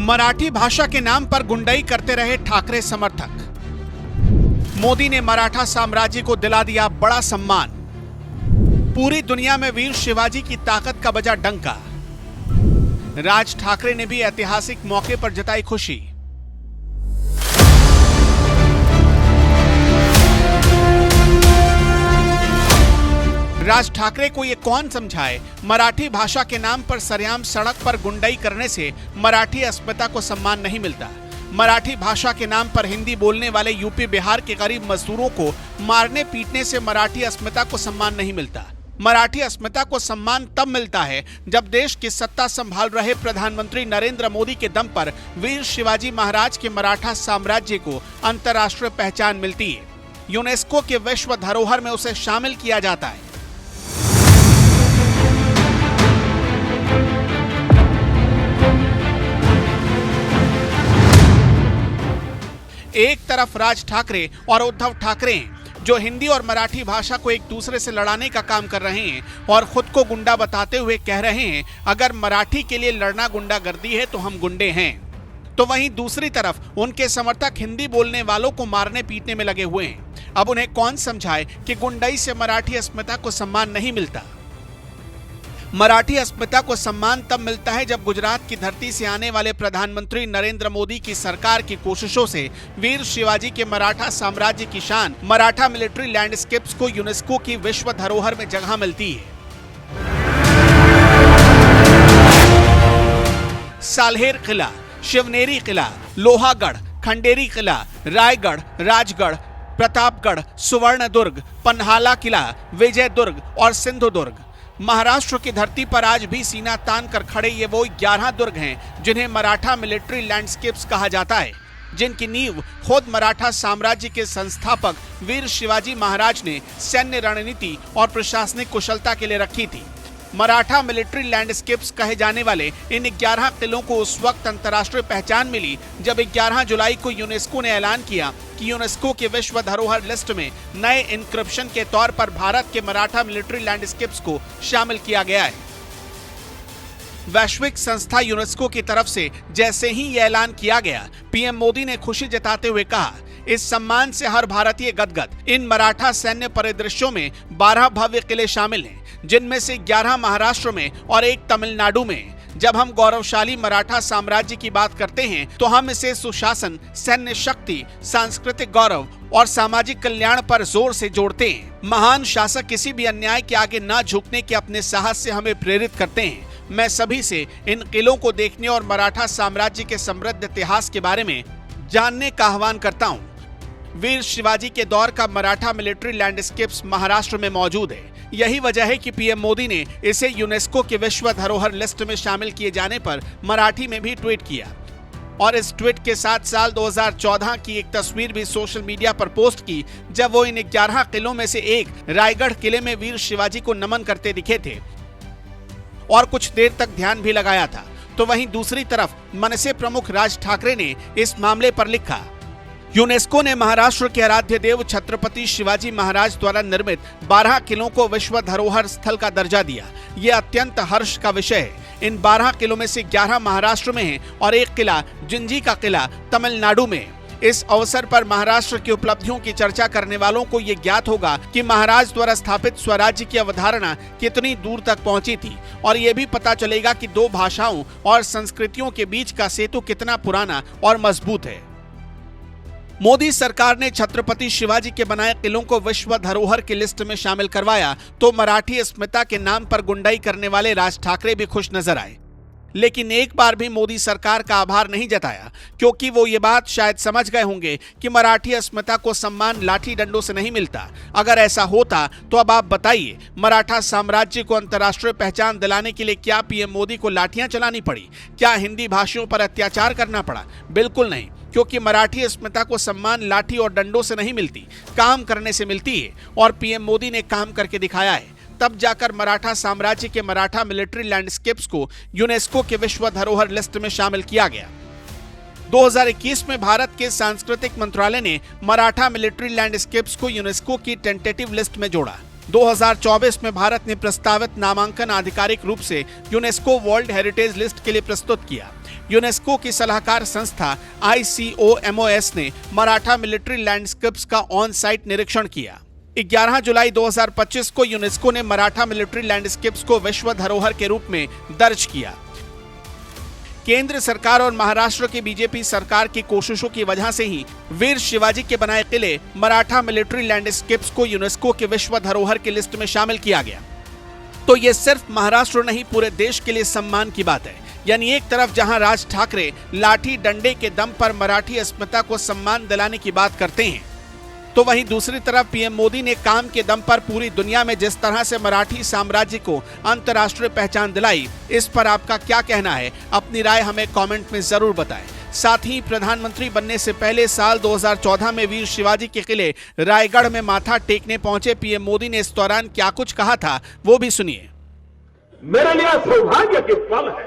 मराठी भाषा के नाम पर गुंडाई करते रहे ठाकरे समर्थक। मोदी ने मराठा साम्राज्य को दिला दिया बड़ा सम्मान। पूरी दुनिया में वीर शिवाजी की ताकत का बजा डंका। राज ठाकरे ने भी ऐतिहासिक मौके पर जताई खुशी। राज ठाकरे को ये कौन समझाए, मराठी भाषा के नाम पर सरेआम सड़क पर गुंडाई करने से मराठी अस्मिता को सम्मान नहीं मिलता। मराठी भाषा के नाम पर हिंदी बोलने वाले यूपी बिहार के गरीब मजदूरों को मारने पीटने से मराठी अस्मिता को सम्मान नहीं मिलता। मराठी अस्मिता को सम्मान तब मिलता है जब देश की सत्ता संभाल रहे प्रधानमंत्री नरेंद्र मोदी के दम पर वीर शिवाजी महाराज के मराठा साम्राज्य को अंतर्राष्ट्रीय पहचान मिलती है। यूनेस्को के विश्व धरोहर में उसे शामिल किया जाता है। एक तरफ राज ठाकरे और उद्धव ठाकरे हैं जो हिंदी और मराठी भाषा को एक दूसरे से लड़ाने का काम कर रहे हैं और खुद को गुंडा बताते हुए कह रहे हैं अगर मराठी के लिए लड़ना गुंडागर्दी है तो हम गुंडे हैं। तो वहीं दूसरी तरफ उनके समर्थक हिंदी बोलने वालों को मारने पीटने में लगे हुए हैं। अब उन्हें कौन समझाए कि गुंडाई से मराठी अस्मिता को सम्मान नहीं मिलता। मराठी अस्मिता को सम्मान तब मिलता है जब गुजरात की धरती से आने वाले प्रधानमंत्री नरेंद्र मोदी की सरकार की कोशिशों से वीर शिवाजी के मराठा साम्राज्य की शान मराठा मिलिट्री लैंडस्केप्स को यूनेस्को की विश्व धरोहर में जगह मिलती है। साल्हेर किला, शिवनेरी किला, लोहागढ़, खंडेरी किला, रायगढ़, राजगढ़, प्रतापगढ़, सुवर्णदुर्ग, पन्हाला किला, विजयदुर्ग और सिंधुदुर्ग। महाराष्ट्र की धरती पर आज भी सीना तान कर खड़े ये वो 11 दुर्ग हैं जिन्हें मराठा मिलिट्री लैंडस्केप्स कहा जाता है, जिनकी नींव खुद मराठा साम्राज्य के संस्थापक वीर शिवाजी महाराज ने सैन्य रणनीति और प्रशासनिक कुशलता के लिए रखी थी। मराठा मिलिट्री लैंडस्केप्स कहे जाने वाले इन 11 किलों को उस वक्त अंतर्राष्ट्रीय पहचान मिली जब 11 जुलाई को यूनेस्को ने ऐलान किया कि यूनेस्को के विश्व धरोहर लिस्ट में नए इंक्रिप्शन के तौर पर भारत के मराठा मिलिट्री लैंडस्केप्स को शामिल किया गया है। वैश्विक संस्था यूनेस्को की तरफ से जैसे ही यह ऐलान किया गया, पीएम मोदी ने खुशी जताते हुए कहा, इस सम्मान से हर भारतीय गदगद। इन मराठा सैन्य परिदृश्यों में 12 भव्य किले शामिल हैं, जिनमें से 11 महाराष्ट्र में और एक तमिलनाडु में। जब हम गौरवशाली मराठा साम्राज्य की बात करते हैं तो हम इसे सुशासन, सैन्य शक्ति, सांस्कृतिक गौरव और सामाजिक कल्याण पर जोर से जोड़ते हैं। महान शासक किसी भी अन्याय के आगे न झुकने के अपने साहस से हमें प्रेरित करते हैं। मैं सभी से इन किलों को देखने और मराठा साम्राज्य के समृद्ध इतिहास के बारे में जानने का आह्वान करता हूँ। वीर शिवाजी के दौर का मराठा मिलिट्री लैंडस्केप्स महाराष्ट्र में मौजूद है। यही वजह है कि पीएम मोदी ने इसे यूनेस्को के विश्व धरोहर लिस्ट में शामिल किए जाने पर मराठी में भी ट्वीट किया और इस ट्वीट के साथ साल 2014 की एक तस्वीर भी सोशल मीडिया पर पोस्ट की, जब वो इन 11 किलों में से एक रायगढ़ किले में वीर शिवाजी को नमन करते दिखे थे और कुछ देर तक ध्यान भी लगाया था। तो वहीं दूसरी तरफ मनसे प्रमुख राज ठाकरे ने इस मामले पर लिखा, यूनेस्को ने महाराष्ट्र के आराध्य देव छत्रपति शिवाजी महाराज द्वारा निर्मित 12 किलों को विश्व धरोहर स्थल का दर्जा दिया। ये अत्यंत हर्ष का विषय है। इन 12 किलों में से 11 महाराष्ट्र में हैं और एक किला, जिंजी का किला, तमिलनाडु में। इस अवसर पर महाराष्ट्र की उपलब्धियों की चर्चा करने वालों को ये ज्ञात होगा कि महाराज द्वारा स्थापित स्वराज्य की अवधारणा कितनी दूर तक पहुंची थी और ये भी पता चलेगा कि दो भाषाओं और संस्कृतियों के बीच का सेतु कितना पुराना और मजबूत है। मोदी सरकार ने छत्रपति शिवाजी के बनाए किलों को विश्व धरोहर की लिस्ट में शामिल करवाया तो मराठी अस्मिता के नाम पर गुंडाई करने वाले राज ठाकरे भी खुश नजर आए, लेकिन एक बार भी मोदी सरकार का आभार नहीं जताया, क्योंकि वो ये बात शायद समझ गए होंगे कि मराठी अस्मिता को सम्मान लाठी डंडों से नहीं मिलता। अगर ऐसा होता तो अब आप बताइए, मराठा साम्राज्य को अंतर्राष्ट्रीय पहचान दिलाने के लिए क्या पीएम मोदी को लाठियां चलानी पड़ी? क्या हिंदी भाषियों पर अत्याचार करना पड़ा? बिल्कुल नहीं, क्योंकि मराठी अस्मिता को सम्मान लाठी और डंडों से नहीं मिलती, काम करने से मिलती है और पीएम मोदी ने काम करके दिखाया है। तब जाकर मराठा साम्राज्य के मराठा मिलिट्री लैंडस्केप्स को यूनेस्को के विश्व धरोहर लिस्ट में शामिल किया गया। 2021 में भारत के सांस्कृतिक मंत्रालय ने मराठा मिलिट्री लैंडस्केप्स को यूनेस्को की टेंटेटिव लिस्ट में जोड़ा। 2024 में भारत ने प्रस्तावित नामांकन आधिकारिक रूप से यूनेस्को वर्ल्ड हेरिटेज लिस्ट के लिए प्रस्तुत किया। यूनेस्को की सलाहकार संस्था ICOMOS ने मराठा मिलिट्री लैंडस्केप्स का ऑन साइट निरीक्षण किया। 11 जुलाई 2025 को यूनेस्को ने मराठा मिलिट्री लैंडस्केप्स को विश्व धरोहर के रूप में दर्ज किया। केंद्र सरकार और महाराष्ट्र की बीजेपी सरकार की कोशिशों की वजह से ही वीर शिवाजी के बनाए किले मराठा मिलिट्री लैंडस्केप्स को यूनेस्को के विश्व धरोहर की लिस्ट में शामिल किया गया। तो ये सिर्फ महाराष्ट्र नहीं, पूरे देश के लिए सम्मान की बात है। यानी एक तरफ जहां राज ठाकरे लाठी डंडे के दम पर मराठी अस्मिता को सम्मान दिलाने की बात करते हैं, तो वहीं दूसरी तरफ पीएम मोदी ने काम के दम पर पूरी दुनिया में जिस तरह से मराठी साम्राज्य को अंतर्राष्ट्रीय पहचान दिलाई, इस पर आपका क्या कहना है? अपनी राय हमें कमेंट में जरूर बताएं। साथ ही प्रधानमंत्री बनने से पहले साल 2014 में वीर शिवाजी के किले रायगढ़ में माथा टेकने पहुंचे पीएम मोदी ने इस दौरान क्या कुछ कहा था, वो भी सुनिए। मेरे लिए सौभाग्य के पल है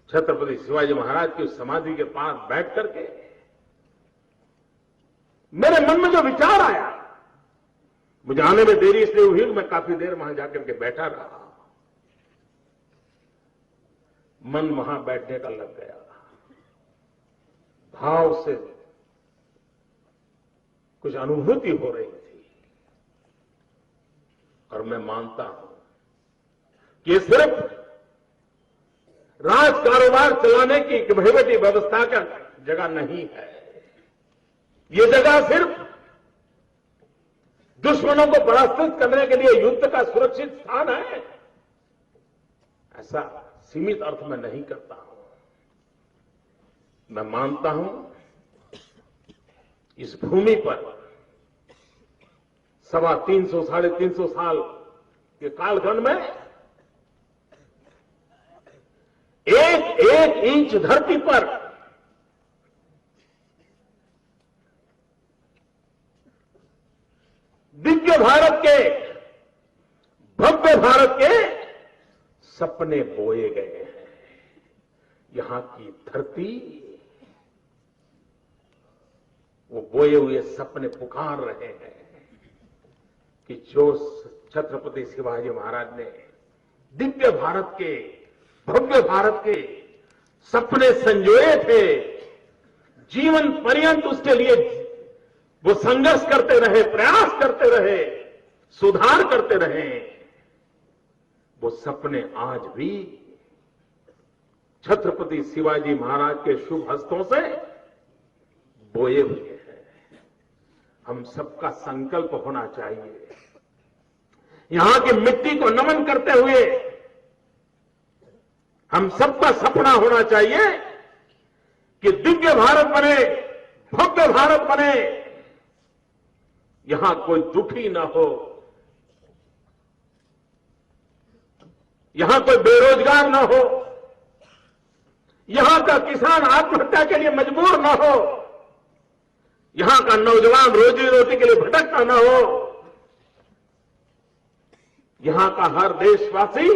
छत्रपति शिवाजी महाराज की समाधि के पास बैठ करके मेरे मन में जो विचार आया, मुझे आने में देरी इसलिए हुई, मैं काफी देर वहां जाकर के बैठा रहा। मन वहां बैठने का लग गया, भाव से कुछ अनुभूति हो रही थी। और मैं मानता हूं कि ये सिर्फ राज कारोबार चलाने की वहीवटी व्यवस्था का जगह नहीं है। ये जगह सिर्फ दुश्मनों को परास्त करने के लिए युद्ध का सुरक्षित स्थान है, ऐसा सीमित अर्थ में नहीं करता हूं। मैं मानता हूं इस भूमि पर 350 साढ़े 300 साल के कालखंड में एक एक इंच धरती पर दिव्य भारत के, भव्य भारत के सपने बोए गए हैं। यहां की धरती वो बोए हुए सपने पुकार रहे हैं कि जो छत्रपति शिवाजी महाराज ने दिव्य भारत के, भव्य भारत के सपने संजोए थे, जीवन पर्यंत उसके लिए वो संघर्ष करते रहे, प्रयास करते रहे, सुधार करते रहे, वो सपने आज भी छत्रपति शिवाजी महाराज के शुभ हस्तों से बोए हुए हैं। हम सबका संकल्प होना चाहिए, यहां की मिट्टी को नमन करते हुए हम सबका सपना होना चाहिए कि दिव्य भारत बने, भव्य भारत बने, यहां कोई दुखी ना हो, यहां कोई बेरोजगार ना हो, यहां का किसान आत्महत्या के लिए मजबूर ना हो, यहां का नौजवान रोजी रोटी के लिए भटकता ना हो, यहां का हर देशवासी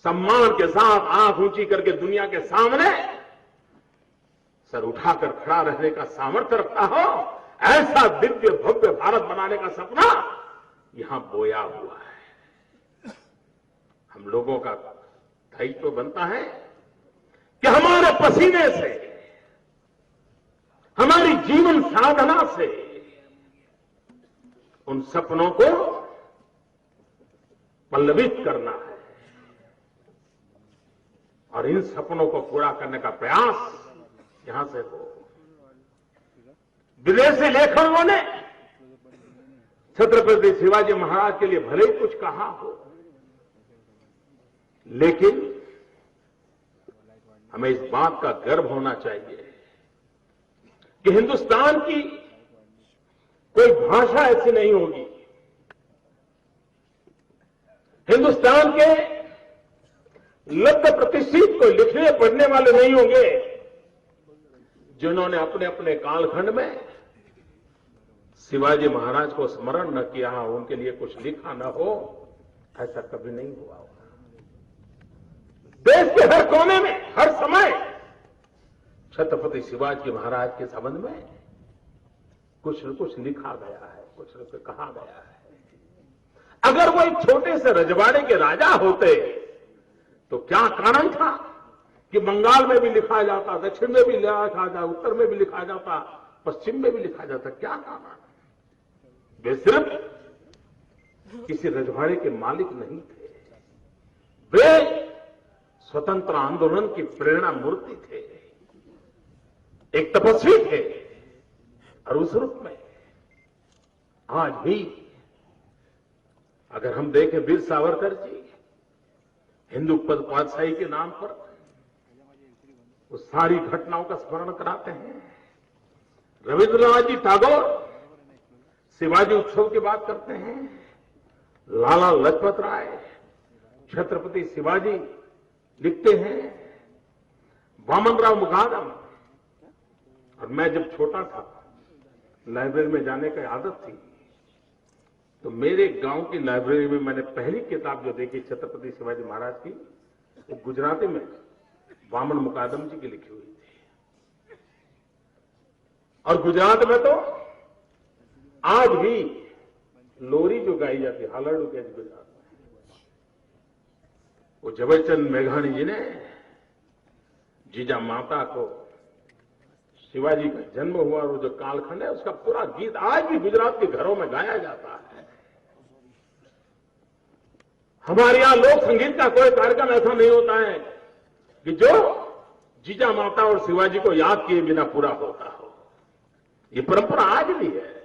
सम्मान के साथ आंख ऊंची करके दुनिया के सामने सर उठाकर खड़ा रहने का सामर्थ्य रखता हो, ऐसा दिव्य भव्य भारत बनाने का सपना यहां बोया हुआ है। हम लोगों का दायित्व बनता है कि हमारे पसीने से, हमारी जीवन साधना से उन सपनों को पल्लवित करना है और इन सपनों को पूरा करने का प्रयास यहां से हो। विदेशी लेखकों ने छत्रपति शिवाजी महाराज के लिए भले ही कुछ कहा हो, लेकिन हमें इस बात का गर्व होना चाहिए कि हिंदुस्तान की कोई भाषा ऐसी नहीं होगी, हिंदुस्तान के लब्ध प्रतिष्ठित कोई लिखने पढ़ने वाले नहीं होंगे जिन्होंने अपने अपने कालखंड में शिवाजी महाराज को स्मरण न किया हो, उनके लिए कुछ लिखा न हो। ऐसा कभी नहीं हुआ होगा। देश के हर कोने में, हर समय छत्रपति शिवाजी महाराज के संबंध में कुछ न कुछ लिखा गया है, कुछ न कुछ कहा गया है। अगर वो एक छोटे से रजवाड़े के राजा होते तो क्या कारण था कि बंगाल में भी लिखा जाता, दक्षिण में भी लिखा जाता, उत्तर में भी लिखा जाता, पश्चिम में भी लिखा जाता? क्या कारण? वे सिर्फ किसी रजवाड़े के मालिक नहीं थे, वे स्वतंत्र आंदोलन की प्रेरणा मूर्ति थे, एक तपस्वी थे। और उस रूप में आज भी अगर हम देखें वीर सावरकर जी हिंदू पातशाही के नाम पर वो सारी घटनाओं का स्मरण कराते हैं। रविंद्रनाथ जी टैगोर शिवाजी उत्सव की बात करते हैं। लाला लाजपत राय, छत्रपति शिवाजी लिखते हैं। वामनराव मुकादम। और मैं जब छोटा था लाइब्रेरी में जाने की आदत थी, तो मेरे गांव की लाइब्रेरी में मैंने पहली किताब जो देखी छत्रपति शिवाजी महाराज की, वो गुजराती में वामन मुकादम जी की लिखी हुई थी। और गुजरात में तो आज भी लोरी जो गाई जाती है, हालाडू के गुजरात में, वो जबरचंद मेघानी जी ने जीजा माता को शिवाजी का जन्म हुआ और जो कालखंड है उसका पूरा गीत आज भी गुजरात के घरों में गाया जाता है। हमारे यहां लोक संगीत का कोई कार्यक्रम ऐसा नहीं होता है कि जो जीजा माता और शिवाजी को याद किए बिना पूरा होता हो। ये परंपरा आज भी है।